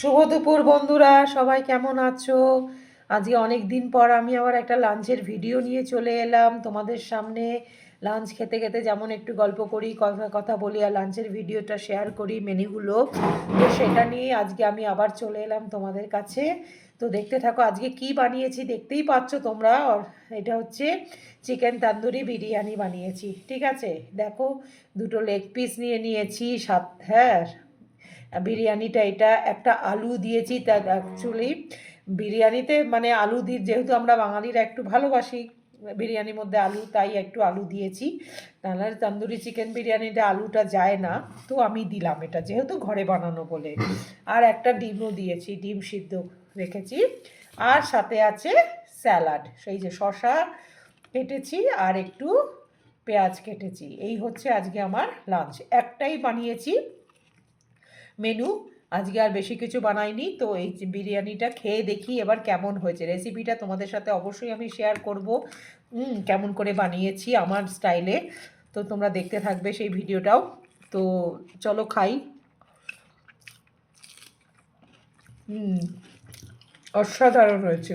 শুভ দুপুর বন্ধুরা, সবাই কেমন আছো? আজকে অনেক দিন পর আমি আবার একটা লাঞ্চের ভিডিও নিয়ে চলে এলাম তোমাদের সামনে। লাঞ্চ খেতে খেতে যেমন একটু গল্প করি, কথা কথা বলি আর লাঞ্চের ভিডিওটা শেয়ার করি মেনুগুলো। তো সেটা নিয়ে আজকে আমি আবার চলে এলাম তোমাদের কাছে। তো দেখতে থাকো আজকে কি বানিয়েছি, দেখতেই পাচ্ছ তোমরা। এটা হচ্ছে চিকেন তান্দুরি বিরিয়ানি বানিয়েছি, ঠিক আছে? দেখো, দুটো লেগ পিস নিয়ে নিয়েছি, হ্যাঁ, বিরিয়ানিটা এটা একটা আলু দিয়েছি। তা অ্যাকচুয়ালি বিরিয়ানিতে মানে আলু দিই, যেহেতু আমরা বাঙালিরা একটু ভালোবাসি বিরিয়ানির মধ্যে আলু, তাই একটু আলু দিয়েছি। নাহলে তন্দুরি চিকেন বিরিয়ানিতে আলুটা যায় না, তো আমি দিলাম এটা যেহেতু ঘরে বানানো বলে। আর একটা ডিমও দিয়েছি, ডিম সিদ্ধ রেখেছি। আর সাথে আছে স্যালাড, সেই যে শশা কেটেছি আর একটু পেঁয়াজ কেটেছি। এই হচ্ছে আজকে আমার লাঞ্চ, একটাই বানিয়েছি মেনু। আজকে আর বেশি কিছু বানাইনি। তো এই যে বিরিয়ানিটা খেয়ে দেখি এবার কেমন হয়েছে। রেসিপিটা তোমাদের সাথে অবশ্যই আমি শেয়ার করব, কেমন করে বানিয়েছি আমার স্টাইলে। তো তোমরা দেখতে থাকবে সেই ভিডিওটাও। তো চলো খাই। অসাধারণ হয়েছে,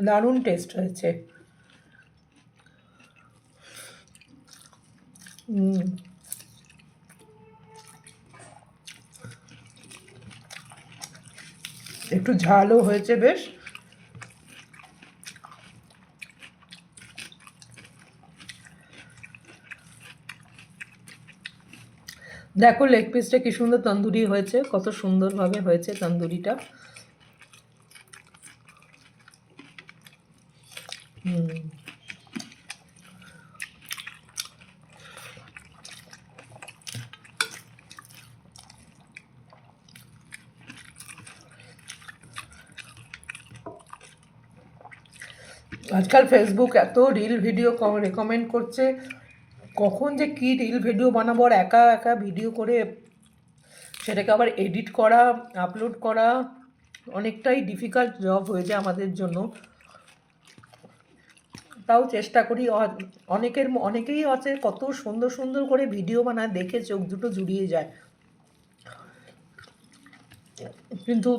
দারুণ টেস্ট হয়েছে। একটু ঝালও হয়েছে বেশ। দেখো লেগ পিসটা কি সুন্দর তন্দুরি হয়েছে, কত সুন্দরভাবে হয়েছে তন্দুরিটা। আজকাল ফেসবুক এত রিল ভিডিও রেকমেন্ড করছে, কখন যে কী রিল ভিডিও বানাবো, আর একা একা ভিডিও করে সেটাকে আবার এডিট করা, আপলোড করা অনেকটাই ডিফিকাল্ট জব হয়ে যায় আমাদের জন্য। তাও চেষ্টা করি। অনেকেই আছে কত সুন্দর সুন্দর করে ভিডিও বানায়, দেখে চোখ দুটো জুড়িয়ে যায়। কিন্তু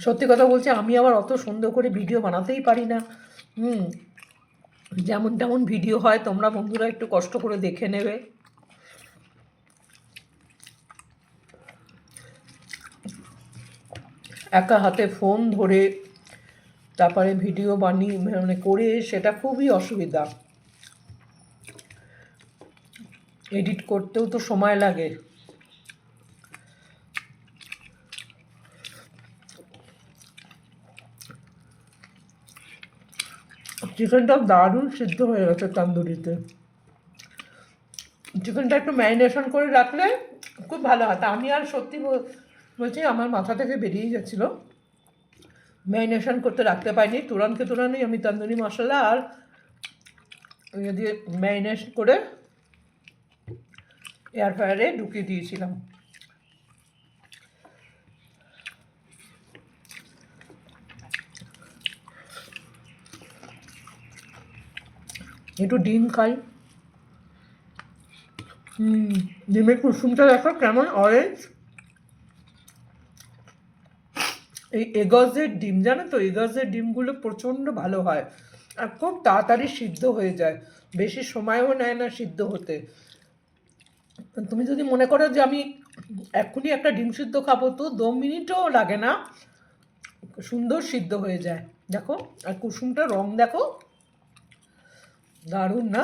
সত্যি কথা বলছি, আমি আবার অত সুন্দর করে ভিডিও বানাতেই পারি না। যেমন তেমন ভিডিও হয়, তোমরা বন্ধুরা একটু কষ্ট করে দেখে নেবে। একা হাতে ফোন ধরে তারপরে ভিডিও বানিয়ে মানে করে সেটা খুবই অসুবিধা। এডিট করতেও তো সময় লাগে। চিকেনটা দারুণ সিদ্ধ হয়ে গেছে তন্দুরিতে। চিকেনটা একটু ম্যারিনেশন করে রাখলে খুব ভালো হয়। তা আমি আর সত্যি বলছি, আমার মাথা থেকে বেরিয়ে গেছিলো, ম্যারিনেশন করতে রাখতে পারিনি। তুরানকে তুরানি আমি তন্দুরি মশলা আর ইয়ে দিয়ে ম্যারিনেশন করে এয়ার ফ্রায়ারে ঢুকিয়ে দিয়েছিলাম। একটু ডিম খাই। ডিমের কুসুমটা দেখো কেমন অরেঞ্জ। এই এগজের ডিম, জানো তো, এগজের ডিমগুলো প্রচণ্ড ভালো হয় আর খুব তাড়াতাড়ি সিদ্ধ হয়ে যায়, বেশি সময়ও নেয় না সিদ্ধ হতে। তুমি যদি মনে করো যে আমি এক্ষুনি একটা ডিম সিদ্ধ খাবো, তো 2 মিনিটও লাগে না, সুন্দর সিদ্ধ হয়ে যায়। দেখো, আর কুসুমটা রং দেখো, দারুণ না?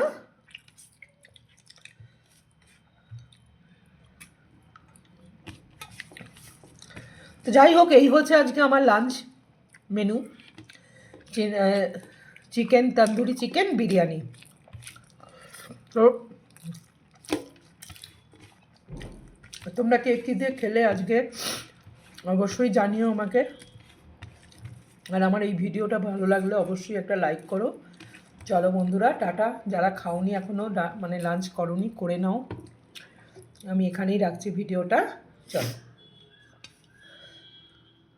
তো যাই হোক, এই হচ্ছে আজকে আমার lunch menu, chicken tandoori chicken biryani. তো তোমরা কে কী দিয়ে খেলে আজকে অবশ্যই জানিও আমাকে। আর আমার এই ভিডিওটা ভালো লাগলে অবশ্যই একটা লাইক করো। চলো বন্ধুরা, টাটা। যারা খাওনি এখনও, মানে লাঞ্চ করোনি, করে নাও। আমি এখানেই রাখছি ভিডিওটা। চলো।